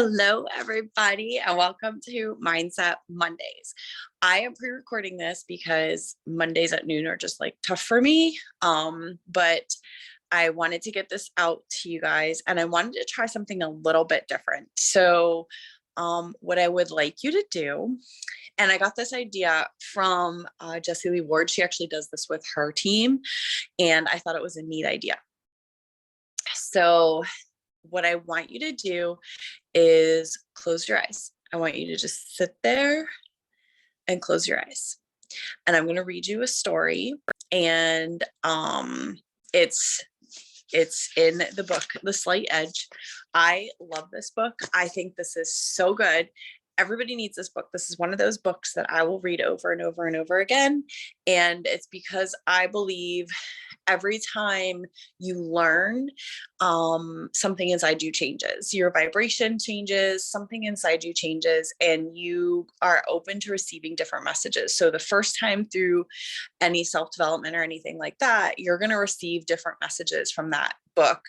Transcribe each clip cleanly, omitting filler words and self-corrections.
Hello, everybody, and welcome to Mindset Mondays. I am pre-recording this because Mondays at noon are just like tough for me. But I wanted to get this out to you guys, and I wanted to try something a little bit different. So, what I would like you to do, and I got this idea from Jessie Lee Ward. She actually does this with her team, and I thought it was a neat idea. So, what I want you to do is close your eyes. I want you to just sit there and close your eyes. And I'm going to read you a story, and it's in the book The Slight Edge. I love this book. I think this is so good. Everybody needs this book. This is one of those books that I will read over and over and over again. And it's because I believe every time you learn, something inside you changes. Your vibration changes, something inside you changes, and you are open to receiving different messages. So the first time through any self-development or anything like that, you're going to receive different messages from that book.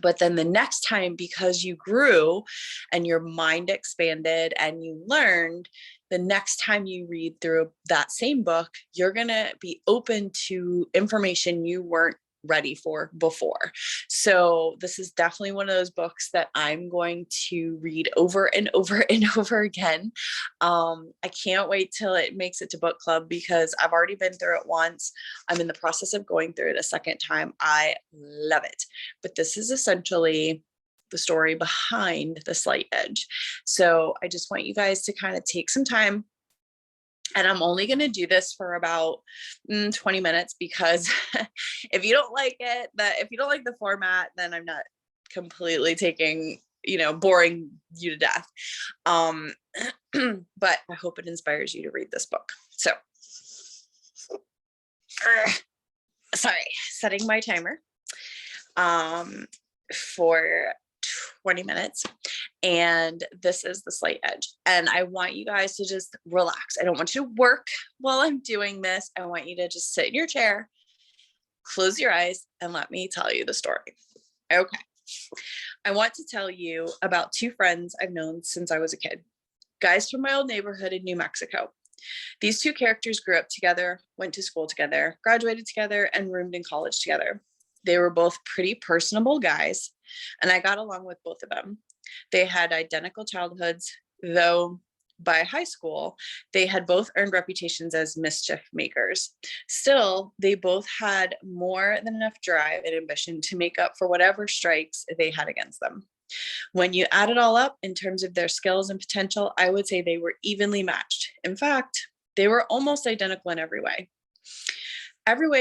But then the next time, because you grew and your mind expanded and you learned, the next time you read through that same book, you're going to be open to information you weren't ready for before. So this is definitely one of those books that I'm going to read over and over and over again. I can't wait till it makes it to book club because I've already been through it once. I'm in the process of going through it a second time. I love it. But this is essentially the story behind The Slight Edge. So I just want you guys to kind of take some time. And I'm only going to do this for about 20 minutes because if you don't like it, if you don't like the format, then I'm not completely boring you to death. But I hope it inspires you to read this book. So, sorry, setting my timer for 20 minutes. And this is The Slight Edge. And I want you guys to just relax. I don't want you to work while I'm doing this. I want you to just sit in your chair, close your eyes, and let me tell you the story. Okay. I want to tell you about two friends I've known since I was a kid, guys from my old neighborhood in New Mexico. These two characters grew up together, went to school together, graduated together, and roomed in college together. They were both pretty personable guys, and I got along with both of them. They had identical childhoods, though by high school, they had both earned reputations as mischief makers. Still, they both had more than enough drive and ambition to make up for whatever strikes they had against them. When you add it all up in terms of their skills and potential, I would say they were evenly matched. In fact, they were almost identical in every way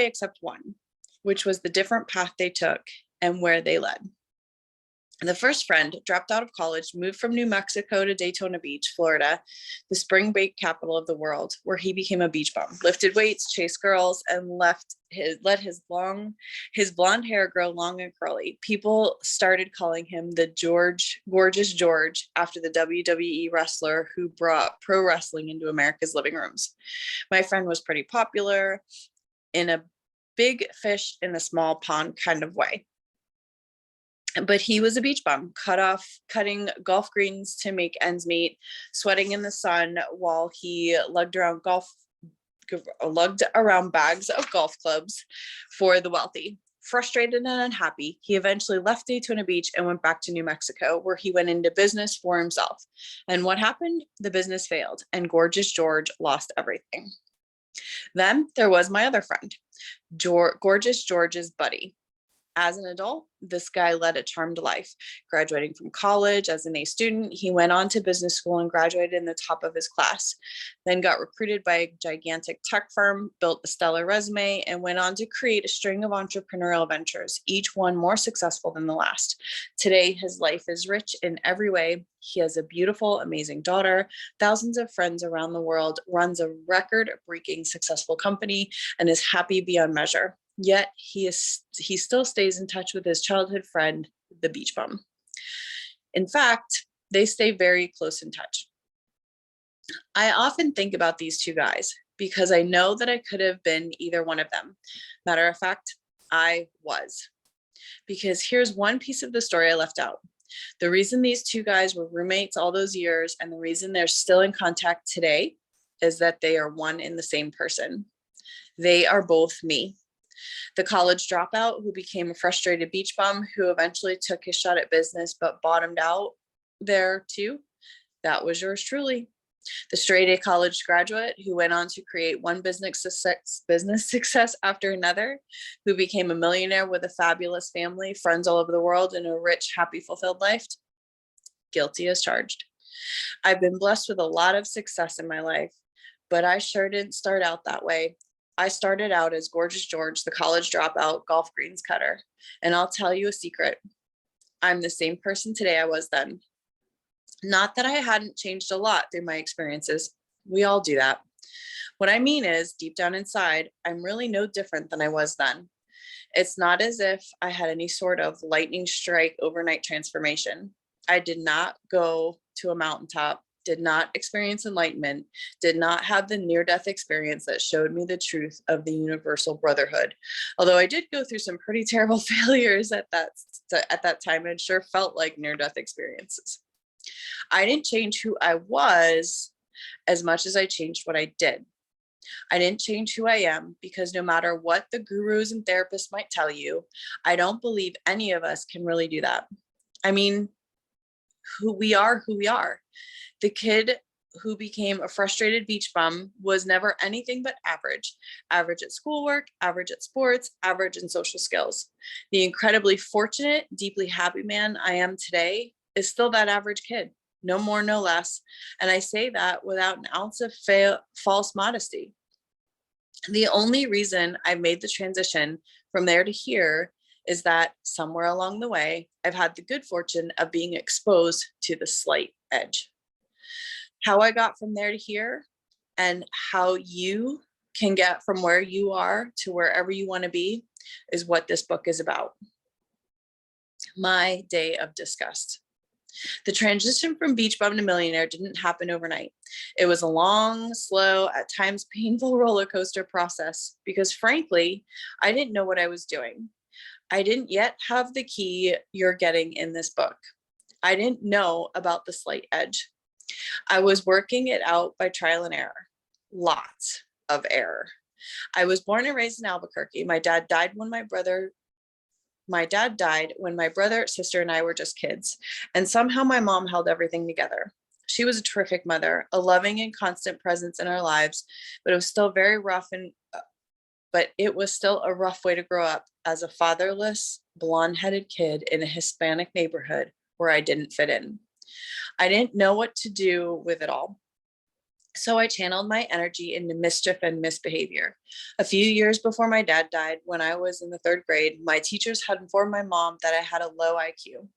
except one, which was the different path they took and where they led. The first friend dropped out of college, moved from New Mexico to Daytona Beach, Florida, the spring break capital of the world, where he became a beach bum, lifted weights, chased girls, and let his blonde hair grow long and curly. People started calling him the Gorgeous George, after the WWE wrestler who brought pro wrestling into America's living rooms. My friend was pretty popular in a big fish in a small pond kind of way. But he was a beach bum, cutting golf greens to make ends meet, sweating in the sun while he lugged around bags of golf clubs for the wealthy. Frustrated and unhappy, he eventually left Daytona Beach and went back to New Mexico, where he went into business for himself. And what happened? The business failed, and Gorgeous George lost everything. Then there was my other friend, Gorgeous George's buddy. As an adult, this guy led a charmed life. Graduating from college as an A student, he went on to business school and graduated in the top of his class. Then got recruited by a gigantic tech firm, built a stellar resume, and went on to create a string of entrepreneurial ventures, each one more successful than the last. Today, his life is rich in every way. He has a beautiful, amazing daughter, thousands of friends around the world, runs a record-breaking successful company, and is happy beyond measure. Yet he still stays in touch with his childhood friend, the beach bum. In fact, they stay very close in touch. I often think about these two guys because I know that I could have been either one of them. Matter of fact, I was. because here's one piece of the story I left out. The reason these two guys were roommates all those years and the reason they're still in contact today is that they are one and the same person. They are both me. The college dropout who became a frustrated beach bum who eventually took his shot at business but bottomed out there too. That was yours truly. The straight A college graduate who went on to create one business success after another, who became a millionaire with a fabulous family, friends all over the world, and a rich, happy, fulfilled life. Guilty as charged. I've been blessed with a lot of success in my life, but I sure didn't start out that way. I started out as Gorgeous George, the college dropout golf greens cutter. And I'll tell you a secret. I'm the same person today I was then. Not that I hadn't changed a lot through my experiences. We all do that. What I mean is, deep down inside, I'm really no different than I was then. It's not as if I had any sort of lightning strike overnight transformation. I did not go to a mountaintop, did not experience enlightenment, did not have the near-death experience that showed me the truth of the universal brotherhood. Although I did go through some pretty terrible failures at that time and sure felt like near-death experiences. I didn't change who I was as much as I changed what I did. I didn't change who I am because no matter what the gurus and therapists might tell you, I don't believe any of us can really do that. I mean, who we are. The kid who became a frustrated beach bum was never anything but average. Average at schoolwork, average at sports, average in social skills. The incredibly fortunate, deeply happy man I am today is still that average kid, no more, no less. And I say that without an ounce of false modesty. The only reason I made the transition from there to here is that somewhere along the way, I've had the good fortune of being exposed to the slight edge. How I got from there to here and how you can get from where you are to wherever you want to be is what this book is about. My day of disgust. The transition from beach bum to millionaire didn't happen overnight. It was a long, slow, at times painful roller coaster process because frankly, I didn't know what I was doing. I didn't yet have the key you're getting in this book. I didn't know about the slight edge. I was working it out by trial and error. Lots of error. I was born and raised in Albuquerque. My dad died when my brother, sister, and I were just kids. And somehow my mom held everything together. She was a terrific mother, a loving and constant presence in our lives, but it was still a rough way to grow up as a fatherless, blonde-headed kid in a Hispanic neighborhood where I didn't fit in. I didn't know what to do with it all. So I channeled my energy into mischief and misbehavior. A few years before my dad died, when I was in the 3rd grade, my teachers had informed my mom that I had a low IQ.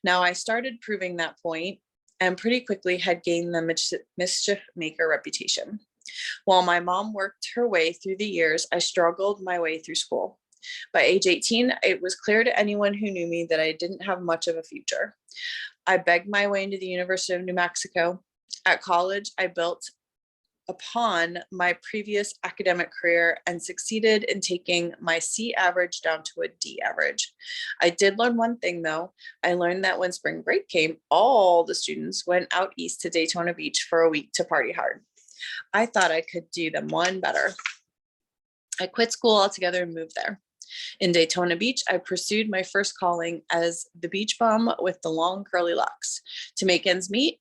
Now I started proving that point and pretty quickly had gained the mischief maker reputation. While my mom worked her way through the years, I struggled my way through school. By age 18, it was clear to anyone who knew me that I didn't have much of a future. I begged my way into the University of New Mexico. At college, I built upon my previous academic career and succeeded in taking my C average down to a D average. I did learn one thing though. I learned that when spring break came, all the students went out east to Daytona Beach for a week to party hard. I thought I could do them one better. I quit school altogether and moved there. In Daytona Beach, I pursued my first calling as the beach bum with the long curly locks. To make ends meet,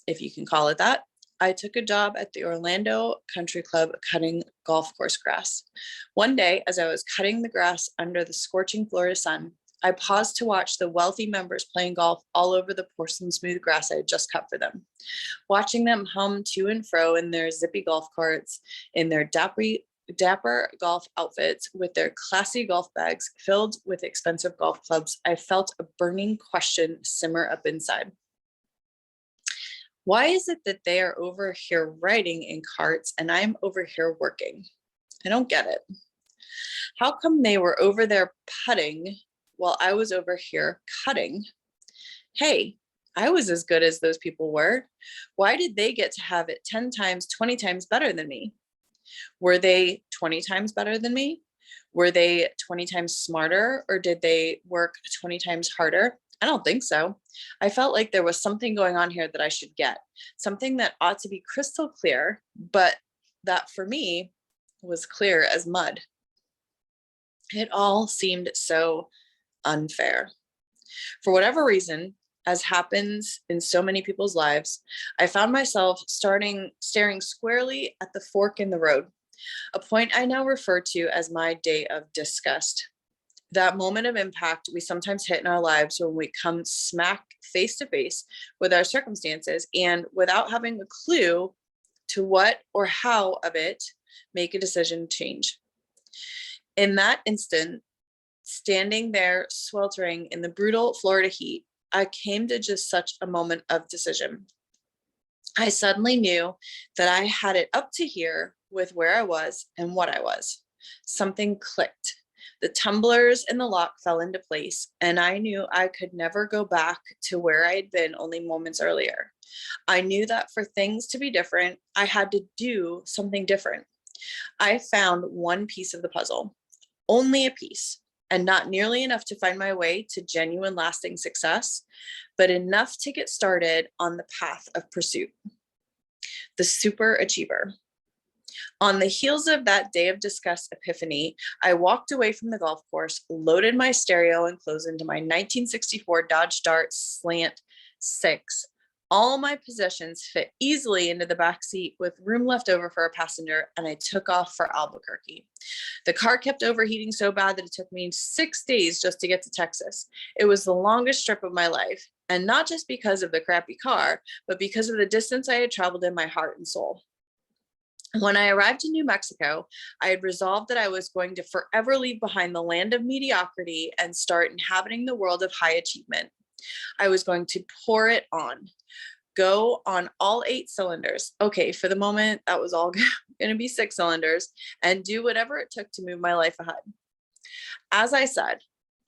if you can call it that, I took a job at the Orlando Country Club cutting golf course grass. One day, as I was cutting the grass under the scorching Florida sun, I paused to watch the wealthy members playing golf all over the porcelain smooth grass I had just cut for them. Watching them hum to and fro in their zippy golf carts, in their dapper golf outfits, with their classy golf bags filled with expensive golf clubs, I felt a burning question simmer up inside. Why is it that they are over here riding in carts and I'm over here working? I don't get it. How come they were over there putting while I was over here cutting? Hey, I was as good as those people were. Why did they get to have it 10 times, 20 times better than me? Were they 20 times better than me? Were they 20 times smarter, or did they work 20 times harder? I don't think so. I felt like there was something going on here that I should get, something that ought to be crystal clear, but that for me was clear as mud. It all seemed so unfair. For whatever reason, as happens in so many people's lives, I found myself staring squarely at the fork in the road, a point I now refer to as my day of disgust. That moment of impact we sometimes hit in our lives when we come smack face to face with our circumstances and without having a clue to what or how of it, make a decision change. In that instant, standing there sweltering in the brutal Florida heat, I came to just such a moment of decision. I suddenly knew that I had it up to here with where I was and what I was. Something clicked. The tumblers and the lock fell into place, and I knew I could never go back to where I had been only moments earlier. I knew that for things to be different, I had to do something different. I found one piece of the puzzle, only a piece, and not nearly enough to find my way to genuine lasting success, but enough to get started on the path of pursuit. The super achiever. On the heels of that day of disgust epiphany, I walked away from the golf course, loaded my stereo and closed into my 1964 Dodge Dart Slant 6. All my possessions fit easily into the back seat with room left over for a passenger, and I took off for Albuquerque. The car kept overheating so bad that it took me 6 days just to get to Texas. It was the longest trip of my life, and not just because of the crappy car, but because of the distance I had traveled in my heart and soul. When I arrived in New Mexico, I had resolved that I was going to forever leave behind the land of mediocrity and start inhabiting the world of high achievement. I was going to pour it on, go on all 8 cylinders. Okay, for the moment, that was all going to be 6 cylinders, and do whatever it took to move my life ahead. As I said,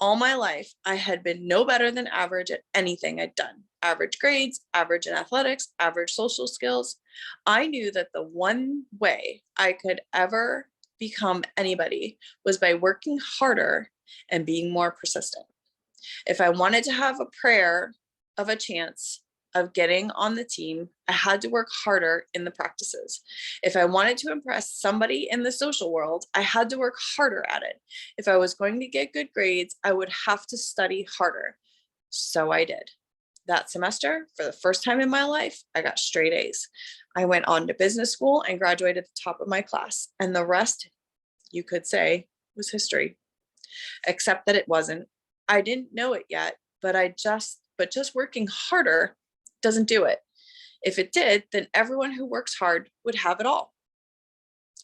all my life, I had been no better than average at anything I'd done. Average grades, average in athletics, average social skills. I knew that the one way I could ever become anybody was by working harder and being more persistent. If I wanted to have a prayer of a chance of getting on the team, I had to work harder in the practices. If I wanted to impress somebody in the social world, I had to work harder at it. If I was going to get good grades, I would have to study harder. So I did. That semester, for the first time in my life, I got straight A's. I went on to business school and graduated at the top of my class. And the rest, you could say, was history. Except that it wasn't. I didn't know it yet, but just working harder doesn't do it. If it did, then everyone who works hard would have it all.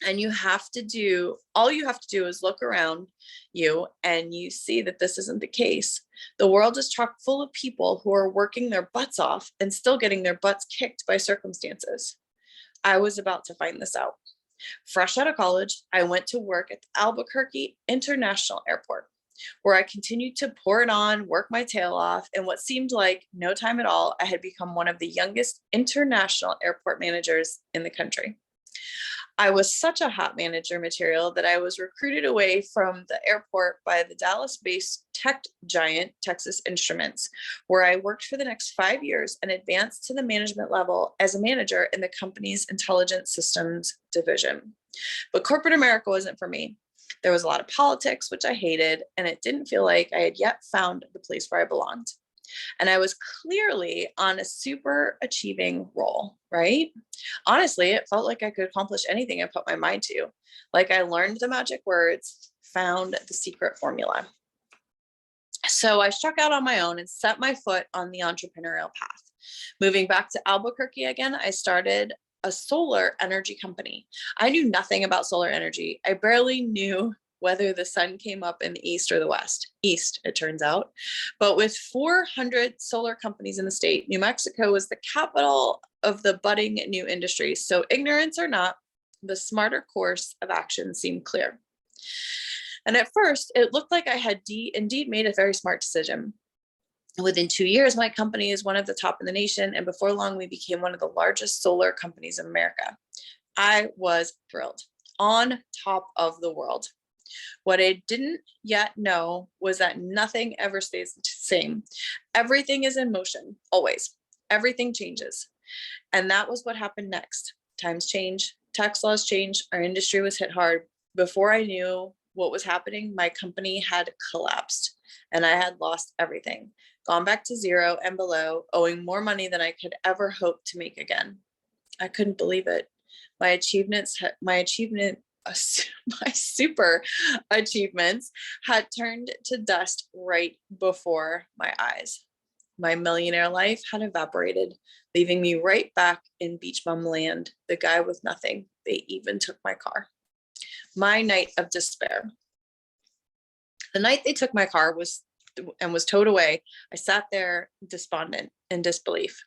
And all you have to do is look around you and you see that this isn't the case. The world is chock full of people who are working their butts off and still getting their butts kicked by circumstances. I was about to find this out. Fresh out of college, I went to work at the Albuquerque International Airport, where I continued to pour it on, work my tail off. In what seemed like no time at all, I had become one of the youngest international airport managers in the country. I was such a hot manager material that I was recruited away from the airport by the Dallas-based tech giant Texas Instruments, where I worked for the next 5 years and advanced to the management level as a manager in the company's intelligence systems division. But corporate America wasn't for me. There was a lot of politics, which I hated, and it didn't feel like I had yet found the place where I belonged. And I was clearly on a super achieving role, right? Honestly, it felt like I could accomplish anything I put my mind to. Like I learned the magic words, found the secret formula. So I struck out on my own and set my foot on the entrepreneurial path. Moving back to Albuquerque again, I started a solar energy company. I knew nothing about solar energy. I barely knew whether the sun came up in the east or the west. East, it turns out. But with 400 solar companies in the state, New Mexico was the capital of the budding new industry. So ignorance or not, the smarter course of action seemed clear. And at first, it looked like I had indeed made a very smart decision. Within 2 years, my company is one of the top in the nation, and before long, we became one of the largest solar companies in America. I was thrilled, on top of the world. What I didn't yet know was that nothing ever stays the same. Everything is in motion, always. Everything changes. And that was what happened next. Times change, tax laws changed, our industry was hit hard. Before I knew what was happening, my company had collapsed and I had lost everything, gone back to zero and below, owing more money than I could ever hope to make again. I couldn't believe it. My achievements, my super achievements had turned to dust right before my eyes. My millionaire life had evaporated, leaving me right back in beach bum land, the guy with nothing. They even took my car. My night of despair. The night they took my car was towed away, I sat there despondent in disbelief.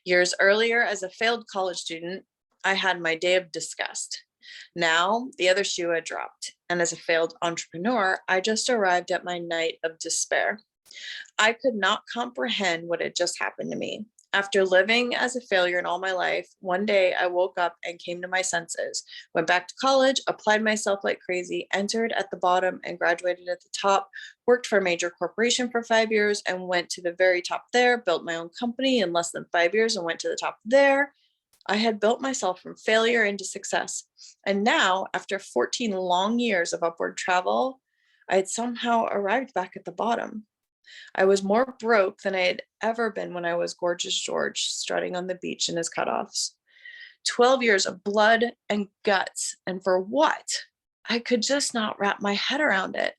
Years earlier, as a failed college student, I had my day of disgust. Now, the other shoe had dropped, and as a failed entrepreneur, I just arrived at my night of despair. I could not comprehend what had just happened to me. After living as a failure in all my life, one day I woke up and came to my senses, went back to college, applied myself like crazy, entered at the bottom and graduated at the top, worked for a major corporation for 5 years and went to the very top there, built my own company in less than 5 years and went to the top there. I had built myself from failure into success. And now, after 14 long years of upward travel, I had somehow arrived back at the bottom. I was more broke than I had ever been when I was Gorgeous George strutting on the beach in his cutoffs. 12 years of blood and guts. And for what? I could just not wrap my head around it.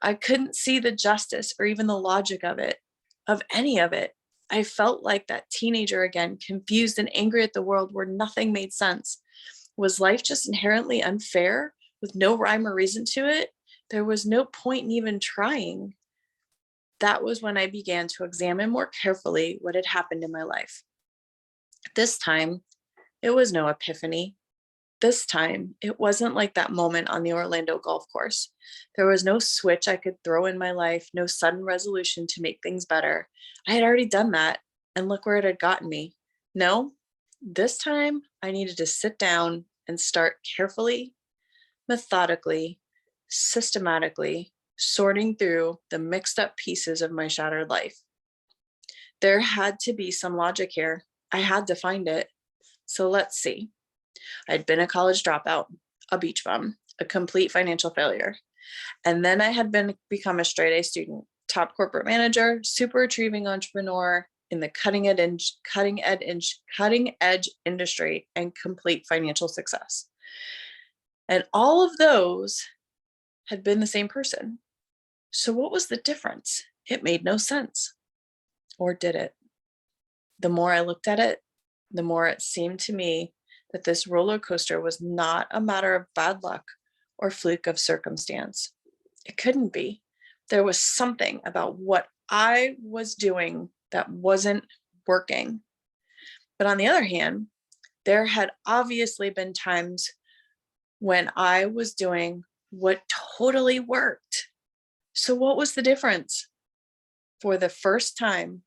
I couldn't see the justice or even the logic of it, of any of it. I felt like that teenager again, confused and angry at the world where nothing made sense. Was life just inherently unfair with no rhyme or reason to it? There was no point in even trying. That was when I began to examine more carefully what had happened in my life. This time, it was no epiphany. This time, it wasn't like that moment on the Orlando golf course. There was no switch I could throw in my life, no sudden resolution to make things better. I had already done that, and look where it had gotten me. No, this time I needed to sit down and start carefully, methodically, systematically, sorting through the mixed up pieces of my shattered life. There had to be some logic here. I had to find it. So let's see. I'd been a college dropout, a beach bum, a complete financial failure. And then I had become a straight A student, top corporate manager, super achieving entrepreneur in the cutting edge industry and complete financial success. And all of those had been the same person. So what was the difference? It made no sense. Or did it? The more I looked at it, the more it seemed to me that this roller coaster was not a matter of bad luck or fluke of circumstance. It couldn't be. There was something about what I was doing that wasn't working. But on the other hand, there had obviously been times when I was doing what totally worked. So what was the difference? For the first time,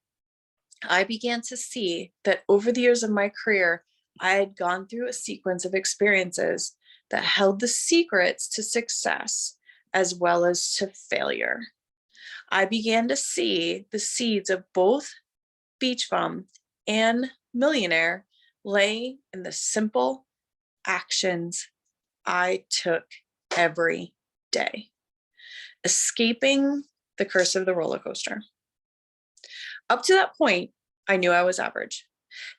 I began to see that over the years of my career, I had gone through a sequence of experiences that held the secrets to success as well as to failure. I began to see the seeds of both beach bum and millionaire lay in the simple actions I took every day. Escaping the curse of the roller coaster. Up to that point, I knew I was average.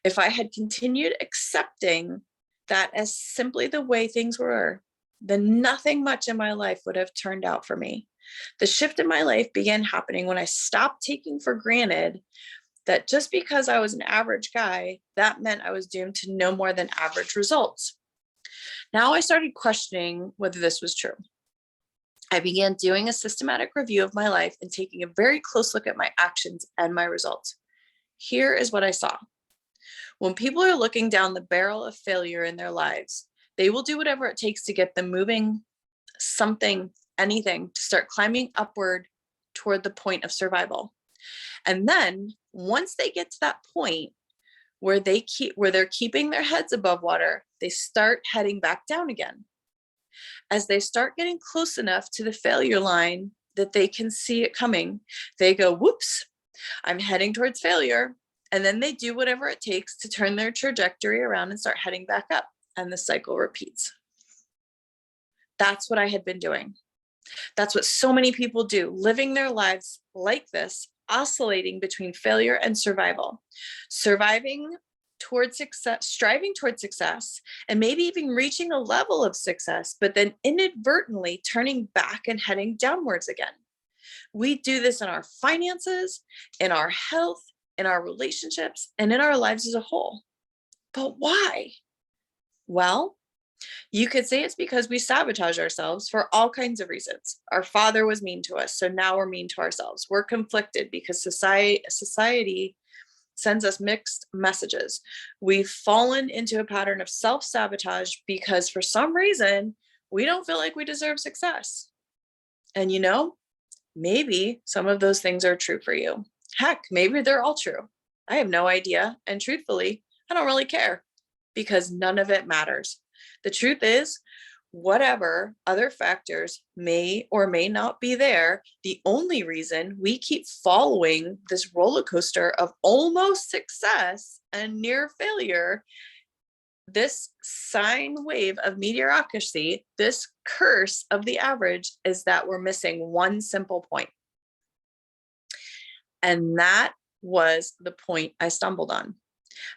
If I had continued accepting that as simply the way things were, then nothing much in my life would have turned out for me. The shift in my life began happening when I stopped taking for granted that just because I was an average guy, that meant I was doomed to no more than average results. Now I started questioning whether this was true. I began doing a systematic review of my life and taking a very close look at my actions and my results. Here is what I saw. When people are looking down the barrel of failure in their lives, they will do whatever it takes to get them moving, something, anything, to start climbing upward toward the point of survival. And then once they get to that point where they're keeping their heads above water, they start heading back down again. As they start getting close enough to the failure line that they can see it coming, they go, whoops, I'm heading towards failure. And then they do whatever it takes to turn their trajectory around and start heading back up. And the cycle repeats. That's what I had been doing. That's what so many people do, living their lives like this, oscillating between failure and survival, surviving towards success, striving towards success, and maybe even reaching a level of success, but then inadvertently turning back and heading downwards again. We do this in our finances, in our health, in our relationships, and in our lives as a whole. But why? Well, you could say it's because we sabotage ourselves for all kinds of reasons. Our father was mean to us, so now we're mean to ourselves. We're conflicted because society sends us mixed messages. We've fallen into a pattern of self-sabotage because for some reason, we don't feel like we deserve success. And maybe some of those things are true for you. Heck, maybe they're all true. I have no idea. And truthfully, I don't really care because none of it matters. The truth is, whatever other factors may or may not be there, the only reason we keep following this roller coaster of almost success and near failure, this sine wave of mediocrity, this curse of the average, is that we're missing one simple point. And that was the point I stumbled on.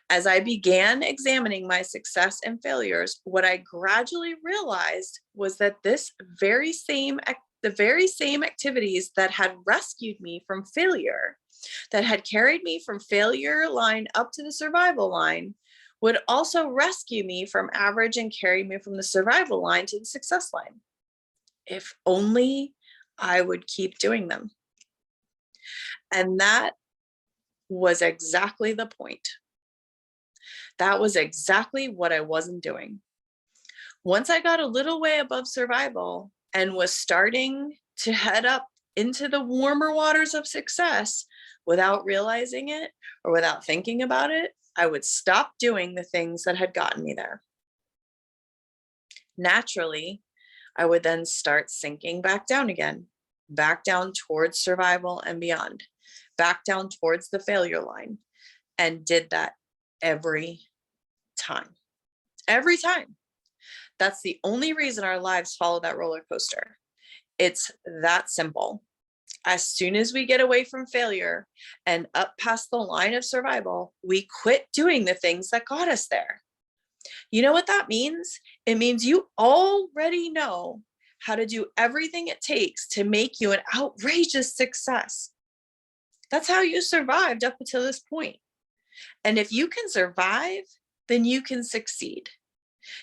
As I began examining my success and failures, what I gradually realized was that the very same activities that had rescued me from failure, that had carried me from failure line up to the survival line, would also rescue me from average and carry me from the survival line to the success line. If only I would keep doing them. And that was exactly the point. That was exactly what I wasn't doing. Once I got a little way above survival and was starting to head up into the warmer waters of success without realizing it or without thinking about it, I would stop doing the things that had gotten me there. Naturally, I would then start sinking back down again, back down towards survival and beyond, back down towards the failure line, and did that every time. Every time. That's the only reason our lives follow that roller coaster. It's that simple. As soon as we get away from failure and up past the line of survival, we quit doing the things that got us there. You know what that means? It means you already know how to do everything it takes to make you an outrageous success. That's how you survived up until this point. And if you can survive, then you can succeed.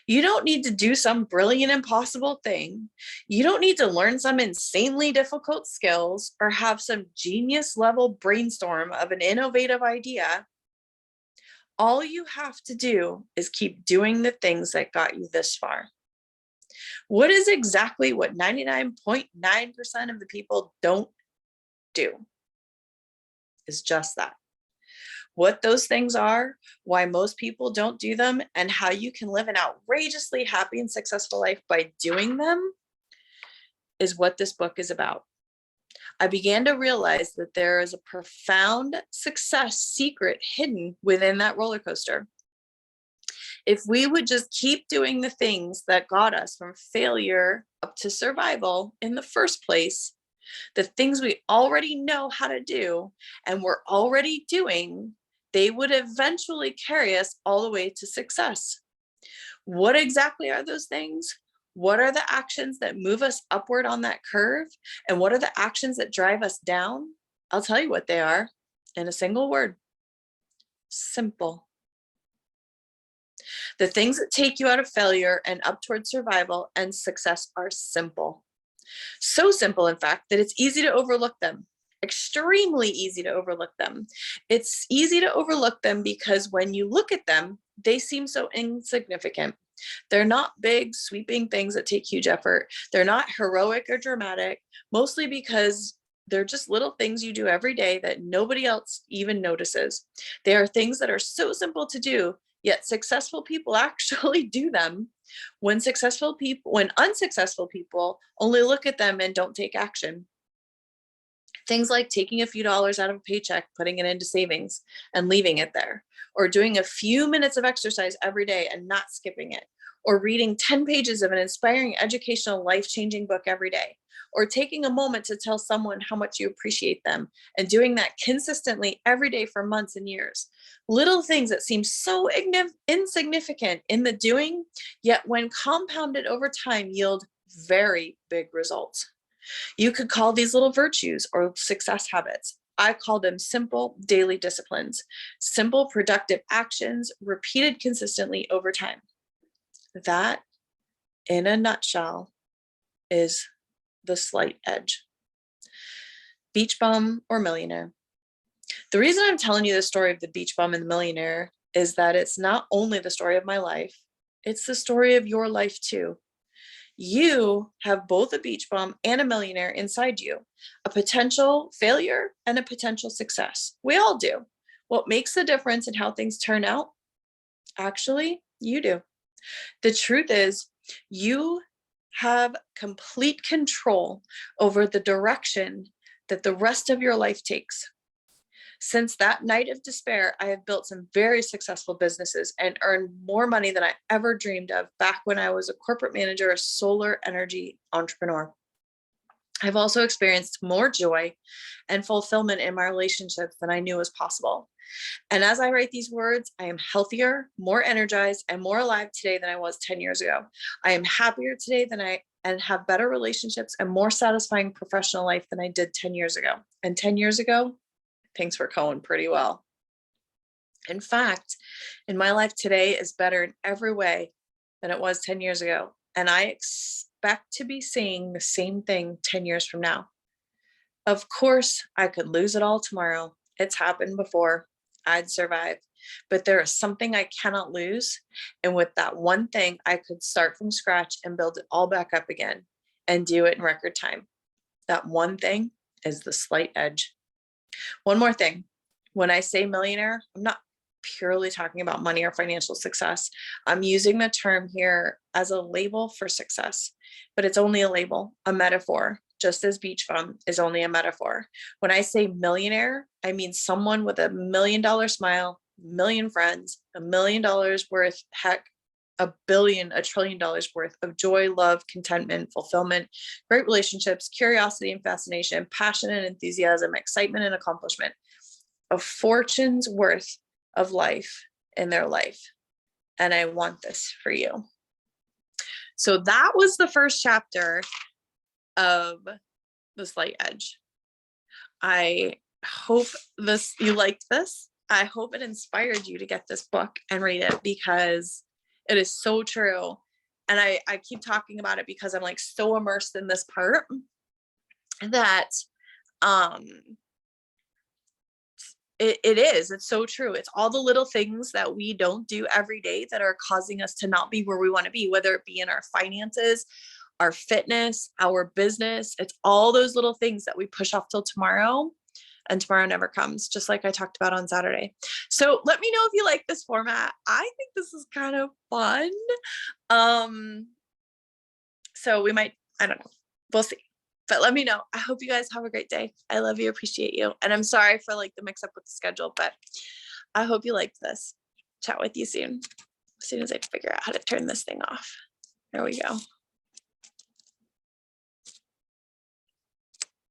You don't need to do some brilliant, impossible thing. You don't need to learn some insanely difficult skills or have some genius level brainstorm of an innovative idea. All you have to do is keep doing the things that got you this far. What is exactly what 99.9% of the people don't do is just that. What those things are, why most people don't do them, and how you can live an outrageously happy and successful life by doing them is what this book is about. I began to realize that there is a profound success secret hidden within that roller coaster. If we would just keep doing the things that got us from failure up to survival in the first place, the things we already know how to do and we're already doing, they would eventually carry us all the way to success. What exactly are those things? What are the actions that move us upward on that curve? And what are the actions that drive us down? I'll tell you what they are in a single word: simple. The things that take you out of failure and up towards survival and success are simple. So simple, in fact, that it's easy to overlook them. Extremely easy to overlook them. It's easy to overlook them because when you look at them, they seem so insignificant. They're not big, sweeping things that take huge effort. They're not heroic or dramatic, mostly because they're just little things you do every day that nobody else even notices. They are things that are so simple to do, yet successful people actually do them. When unsuccessful people only look at them and don't take action. Things like taking a few dollars out of a paycheck, putting it into savings and leaving it there, or doing a few minutes of exercise every day and not skipping it, or reading 10 pages of an inspiring, educational, life-changing book every day, or taking a moment to tell someone how much you appreciate them and doing that consistently every day for months and years. Little things that seem so insignificant in the doing, yet when compounded over time, yield very big results. You could call these little virtues or success habits. I call them simple daily disciplines, simple productive actions repeated consistently over time. That, in a nutshell, is the slight edge. Beach bum or millionaire. The reason I'm telling you the story of the beach bum and the millionaire is that it's not only the story of my life, it's the story of your life too. You have both a beach bum and a millionaire inside you, a potential failure and a potential success. We all do. What makes the difference in how things turn out? Actually, you do. The truth is, you have complete control over the direction that the rest of your life takes. Since that night of despair, I have built some very successful businesses and earned more money than I ever dreamed of back when I was a corporate manager, a solar energy entrepreneur. I've also experienced more joy and fulfillment in my relationships than I knew was possible. And as I write these words, I am healthier, more energized, and more alive today than I was 10 years ago. I am happier today and have better relationships and more satisfying professional life than I did 10 years ago. And 10 years ago, things were going pretty well. In fact, in my life today is better in every way than it was 10 years ago. And I expect to be seeing the same thing 10 years from now. Of course, I could lose it all tomorrow. It's happened before. I'd survive. But there is something I cannot lose. And with that one thing, I could start from scratch and build it all back up again and do it in record time. That one thing is the slight edge. One more thing. When I say millionaire, I'm not purely talking about money or financial success. I'm using the term here as a label for success, but it's only a label, a metaphor, just as beach bum is only a metaphor. When I say millionaire, I mean someone with $1 million smile, million friends, $1 million worth, heck, $1 billion, $1 trillion worth of joy, love, contentment, fulfillment, great relationships, curiosity and fascination, passion and enthusiasm, excitement and accomplishment, a fortune's worth of life in their life. And I want this for you. So that was the first chapter of The Slight Edge. I hope you liked this. I hope it inspired you to get this book and read it, because it is so true. And I keep talking about it because I'm like so immersed in this part that it's so true. It's all the little things that we don't do every day that are causing us to not be where we want to be, whether it be in our finances, our fitness, our business. It's all those little things that we push off till tomorrow, and tomorrow never comes, just like I talked about on Saturday. So let me know if you like this format. I think this is kind of fun. So we might, I don't know, we'll see. But let me know. I hope you guys have a great day. I love you, appreciate you. And I'm sorry for like the mix up with the schedule, but I hope you liked this. Chat with you soon. As soon as I figure out how to turn this thing off. There we go.